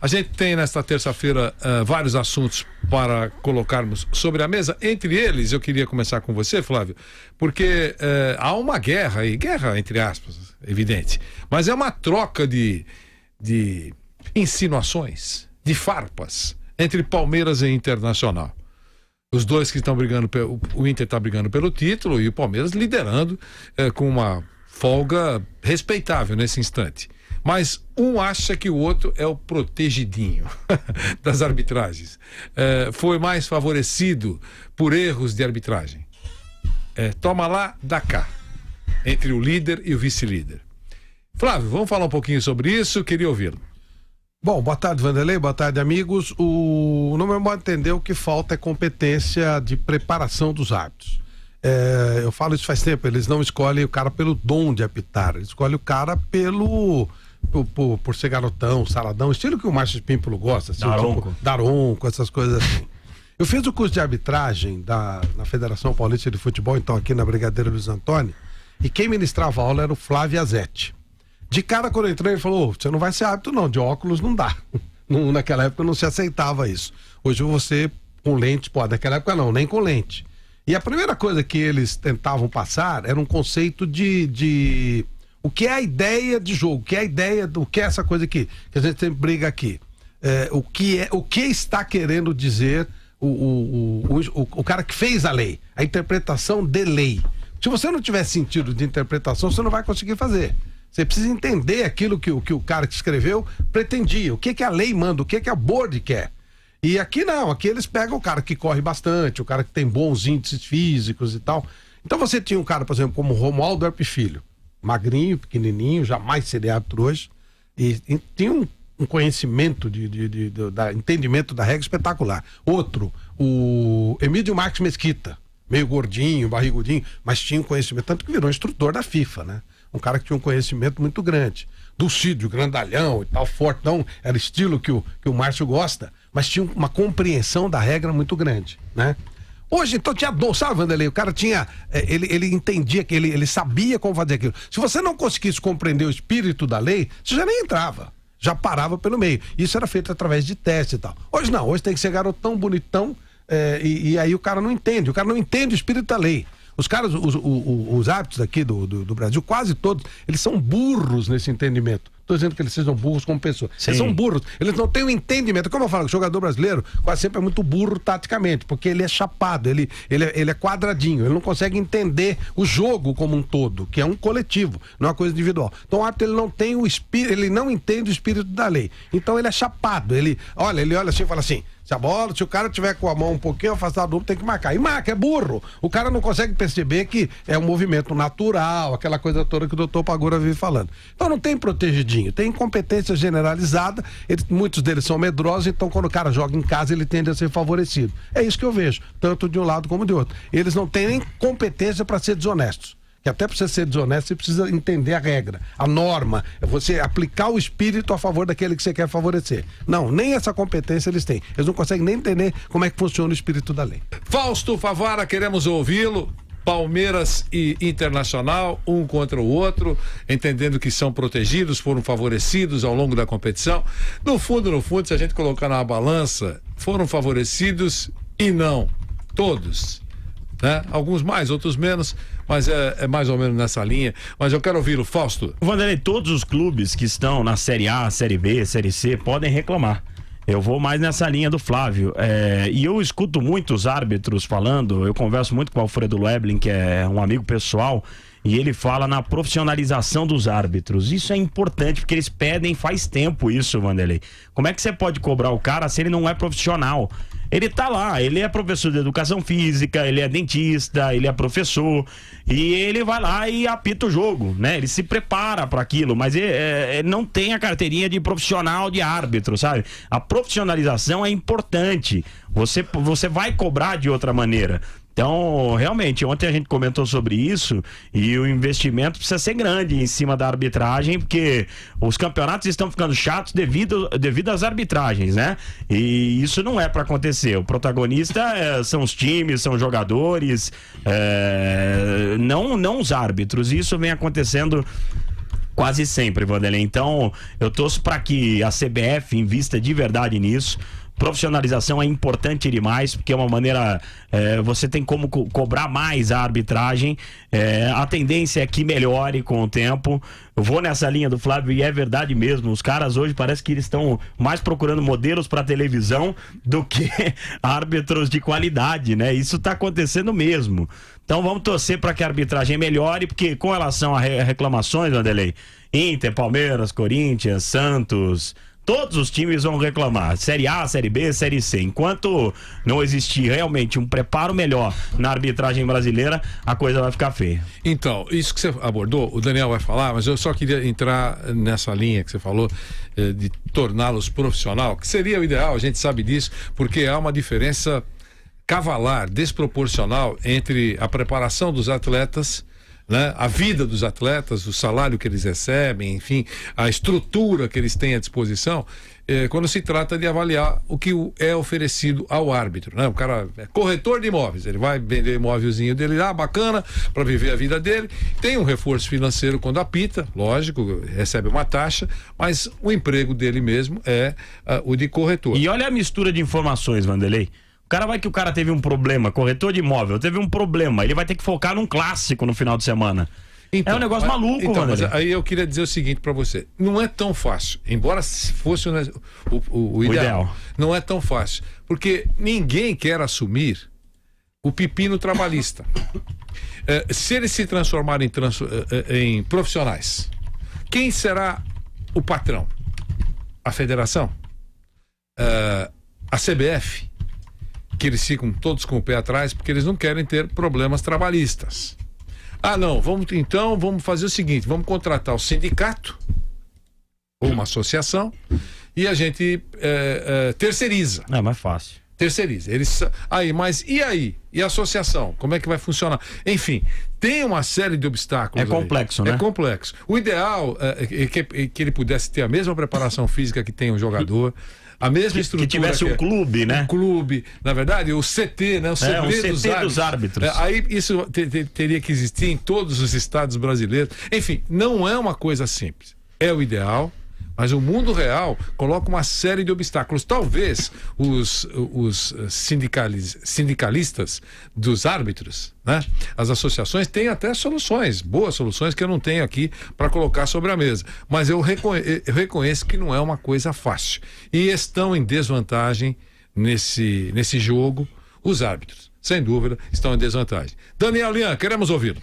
A gente tem nesta terça-feira vários assuntos para colocarmos sobre a mesa. Entre eles, eu queria começar com você, Flávio, porque há uma guerra aí, guerra entre aspas, evidente, mas é uma troca de insinuações, de farpas entre Palmeiras e Internacional. Os dois que estão brigando, o Inter está brigando pelo título e o Palmeiras liderando com uma folga respeitável nesse instante. Mas um acha que o outro é o protegidinho das arbitragens. Foi mais favorecido por erros de arbitragem. Toma lá, dá cá. Entre o líder e o vice-líder. Flávio, vamos falar um pouquinho sobre isso? Queria ouvi-lo. Bom, boa tarde, Vanderlei, boa tarde, amigos. No meu modo de entender, o que falta é competência de preparação dos árbitros. Eu falo isso faz tempo, eles não escolhem o cara pelo dom de apitar, eles escolhem o cara por ser garotão, saladão, estilo que o Márcio Pímpolo gosta, assim, daronco, essas coisas assim. Eu fiz o curso de arbitragem na Federação Paulista de Futebol, então aqui na Brigadeiro Luiz Antônio, e quem ministrava a aula era o Flávio Azetti. De cara, quando eu entrei, ele falou: você não vai ser árbitro não, de óculos não dá. Naquela época não se aceitava isso. Hoje você com lente pode, naquela época não, nem com lente. E a primeira coisa que eles tentavam passar era um conceito de o que é a ideia de jogo, o que é a ideia do que é essa coisa aqui, que a gente sempre briga aqui. O que está querendo dizer o cara que fez a lei, a interpretação de lei. Se você não tiver sentido de interpretação, você não vai conseguir fazer. Você precisa entender aquilo que o cara que escreveu pretendia, o que a lei manda, o que a board quer. E aqui não, aqui eles pegam o cara que corre bastante, o cara que tem bons índices físicos e tal. Então você tinha um cara, por exemplo, como Romualdo Herpe Filho, magrinho, pequenininho, jamais seria árbitro hoje, e tinha um conhecimento entendimento da regra espetacular. Outro, o Emílio Marques Mesquita, meio gordinho, barrigudinho, mas tinha um conhecimento, tanto que virou instrutor da FIFA, né? Um cara que tinha um conhecimento muito grande. Dulcídio, grandalhão e tal, fortão, era estilo que o Márcio gosta, mas tinha uma compreensão da regra muito grande, né? Hoje, então, tinha dom, sabe, Vanderlei? O cara tinha, ele entendia, que ele sabia como fazer aquilo. Se você não conseguisse compreender o espírito da lei, você já nem entrava, já parava pelo meio. Isso era feito através de teste e tal. Hoje não, hoje tem que ser garotão, bonitão, e aí o cara não entende o espírito da lei. Os caras, os árbitros aqui do Brasil, quase todos, eles são burros nesse entendimento. Estou dizendo que eles sejam burros como pessoas. Sim. Eles são burros, eles não têm o entendimento. Como eu falo, o jogador brasileiro quase sempre é muito burro taticamente, porque ele é chapado, ele é quadradinho, ele não consegue entender o jogo como um todo, que é um coletivo, não é uma coisa individual. Então o árbitro, ele não tem o espírito, ele não entende o espírito da lei. Então ele é chapado, ele olha assim e fala assim: se o cara tiver com a mão um pouquinho afastada do outro, tem que marcar. E marca, é burro. O cara não consegue perceber que é um movimento natural, aquela coisa toda que o doutor Pagura vive falando. Então não tem protegidinho, tem incompetência generalizada, muitos deles são medrosos, então quando o cara joga em casa, ele tende a ser favorecido. É isso que eu vejo, tanto de um lado como de outro. Eles não têm nem competência para ser desonestos. Que até para você ser desonesto, você precisa entender a regra, a norma, é você aplicar o espírito a favor daquele que você quer favorecer. Não, nem essa competência eles têm. Eles não conseguem nem entender como é que funciona o espírito da lei. Fausto Favara, queremos ouvi-lo. Palmeiras e Internacional, um contra o outro, entendendo que são protegidos, foram favorecidos ao longo da competição. No fundo, se a gente colocar na balança, foram favorecidos e não todos, né? Alguns mais, outros menos, mas é mais ou menos nessa linha. Mas eu quero ouvir o Fausto. Vanderlei, todos os clubes que estão na Série A, Série B, Série C podem reclamar. Eu vou mais nessa linha do Flávio. E eu escuto muitos árbitros falando, eu converso muito com o Alfredo Leblin, que é um amigo pessoal, e ele fala na profissionalização dos árbitros. Isso é importante, porque eles pedem faz tempo isso, Vanderlei. Como é que você pode cobrar o cara se ele não é profissional? Ele tá lá, ele é professor de educação física, ele é dentista, ele é professor, e ele vai lá e apita o jogo, né? Ele se prepara para aquilo, mas ele não tem a carteirinha de profissional de árbitro, sabe? A profissionalização é importante. Você vai cobrar de outra maneira. Então, realmente, ontem a gente comentou sobre isso e o investimento precisa ser grande em cima da arbitragem, porque os campeonatos estão ficando chatos devido às arbitragens, né? E isso não é para acontecer. O protagonista são os times, são os jogadores, não os árbitros. Isso vem acontecendo quase sempre, Vanderlei. Então, eu torço para que a CBF invista de verdade nisso. Profissionalização é importante demais, porque é uma maneira, você tem como cobrar mais a arbitragem, a tendência é que melhore com o tempo. Eu vou nessa linha do Flávio e é verdade mesmo, os caras hoje parece que eles estão mais procurando modelos para televisão do que árbitros de qualidade, né? Isso tá acontecendo mesmo. Então vamos torcer para que a arbitragem melhore, porque com relação a reclamações, Vanderlei, Inter, Palmeiras, Corinthians, Santos, todos os times vão reclamar, Série A, Série B, Série C. Enquanto não existir realmente um preparo melhor na arbitragem brasileira, a coisa vai ficar feia. Então, isso que você abordou, o Daniel vai falar, mas eu só queria entrar nessa linha que você falou, de torná-los profissional, que seria o ideal, a gente sabe disso, porque há uma diferença cavalar, desproporcional entre a preparação dos atletas, né? A vida dos atletas, o salário que eles recebem, enfim, a estrutura que eles têm à disposição, quando se trata de avaliar o que é oferecido ao árbitro, né? O cara é corretor de imóveis, ele vai vender o imóvelzinho dele lá, bacana, para viver a vida dele, tem um reforço financeiro quando apita, lógico, recebe uma taxa, mas o emprego dele mesmo é o de corretor. E olha a mistura de informações, Vanderlei. O cara teve um problema, corretor de imóvel, teve um problema, ele vai ter que focar num clássico no final de semana. Então, é um negócio maluco, então, mano. Mas aí eu queria dizer o seguinte pra você, não é tão fácil, embora fosse o ideal, não é tão fácil, porque ninguém quer assumir o pepino trabalhista. Se eles se transformarem em profissionais, quem será o patrão? A federação? A CBF? Que eles ficam todos com o pé atrás porque eles não querem ter problemas trabalhistas. Não, vamos fazer o seguinte, vamos contratar o sindicato ou uma associação e a gente terceiriza. É mais fácil. Terceiriza. Mas e aí? E a associação? Como é que vai funcionar? Enfim, tem uma série de obstáculos. É complexo, né? É complexo. O ideal é que ele pudesse ter a mesma preparação física que tem o jogador, a mesma estrutura. Que tivesse um clube, né? Um clube, na verdade, o CT, né? O CT dos árbitros. Aí isso teria que existir em todos os estados brasileiros. Enfim, não é uma coisa simples. É o ideal, mas o mundo real coloca uma série de obstáculos. Talvez os sindicalistas dos árbitros, né? As associações têm até soluções, boas soluções que eu não tenho aqui para colocar sobre a mesa. Mas eu reconheço que não é uma coisa fácil. E estão em desvantagem nesse jogo os árbitros. Sem dúvida, estão em desvantagem. Daniel Lian, queremos ouvi-lo.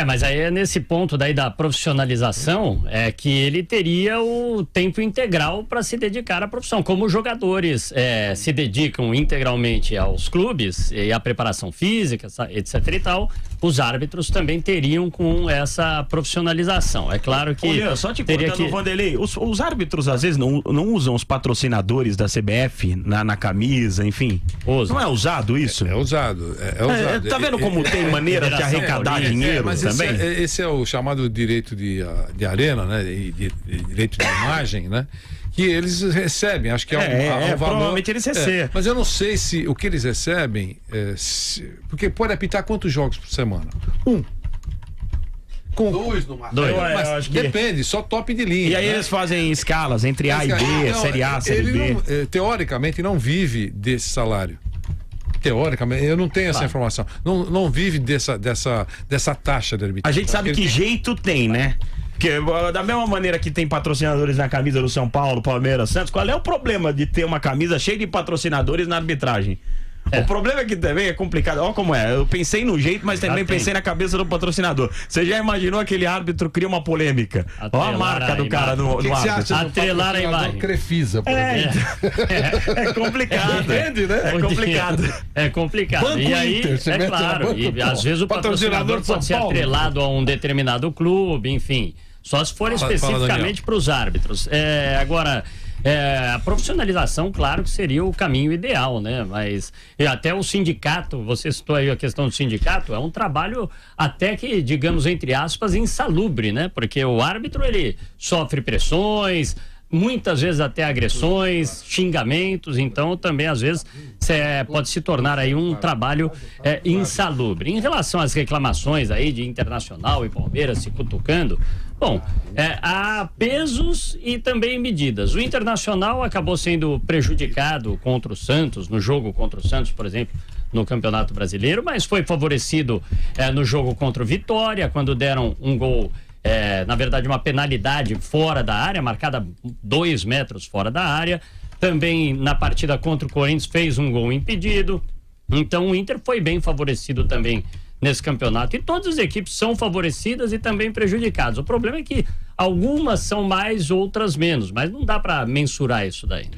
Mas aí é nesse ponto daí da profissionalização que ele teria o tempo integral para se dedicar à profissão. Como os jogadores se dedicam integralmente aos clubes e à preparação física, etc e tal, os árbitros também teriam com essa profissionalização. É claro que... Olha, só te cortando, Vanderlei, os árbitros às vezes não usam os patrocinadores da CBF na camisa, enfim. Não é usado isso? É usado. Tá vendo como tem maneira de arrecadar dinheiro? Mas esse é o chamado direito de arena, né? Direito de imagem, né? Que eles recebem, acho que é um valor. Provavelmente eles recebem. Mas eu não sei se o que eles recebem, porque pode apitar quantos jogos por semana? Dois no máximo. Mas acho que... depende, só top de linha. E aí eles fazem escalas entre A e B, Série A, Série B. Teoricamente não vive desse salário. Teoricamente, eu não tenho essa informação. Não vive dessa taxa de arbitragem. A gente sabe que jeito tem, né? Porque da mesma maneira que tem patrocinadores na camisa do São Paulo, Palmeiras, Santos, qual é o problema de ter uma camisa cheia de patrocinadores na arbitragem? O problema é que também é complicado. Olha como é. Eu pensei no jeito, mas também pensei na cabeça do patrocinador. Você já imaginou aquele árbitro cria uma polêmica? Olha a marca do cara no árbitro. Atrelar a imagem. Crefisa, por exemplo. É complicado. Entende, né? É complicado. É complicado. Banco E aí, Inter, você mete claro, na banca, e às vezes o patrocinador pode ser atrelado a um determinado clube, enfim. Só se for especificamente para os árbitros. Agora... a profissionalização, claro que seria o caminho ideal, né? Mas até o sindicato, você citou aí a questão do sindicato, é um trabalho até que, digamos, entre aspas, insalubre, né? Porque o árbitro, ele sofre pressões, muitas vezes até agressões, xingamentos, então também às vezes pode se tornar aí um trabalho insalubre. Em relação às reclamações aí de Internacional e Palmeiras se cutucando, bom, há pesos e também medidas. O Internacional acabou sendo prejudicado contra o Santos, no jogo contra o Santos, por exemplo, no Campeonato Brasileiro, mas foi favorecido no jogo contra o Vitória, quando deram um gol, na verdade uma penalidade fora da área, marcada 2 metros fora da área. Também na partida contra o Corinthians fez um gol impedido. Então o Inter foi bem favorecido também nesse campeonato. E todas as equipes são favorecidas e também prejudicadas. O problema é que algumas são mais, outras menos, mas não dá para mensurar isso daí.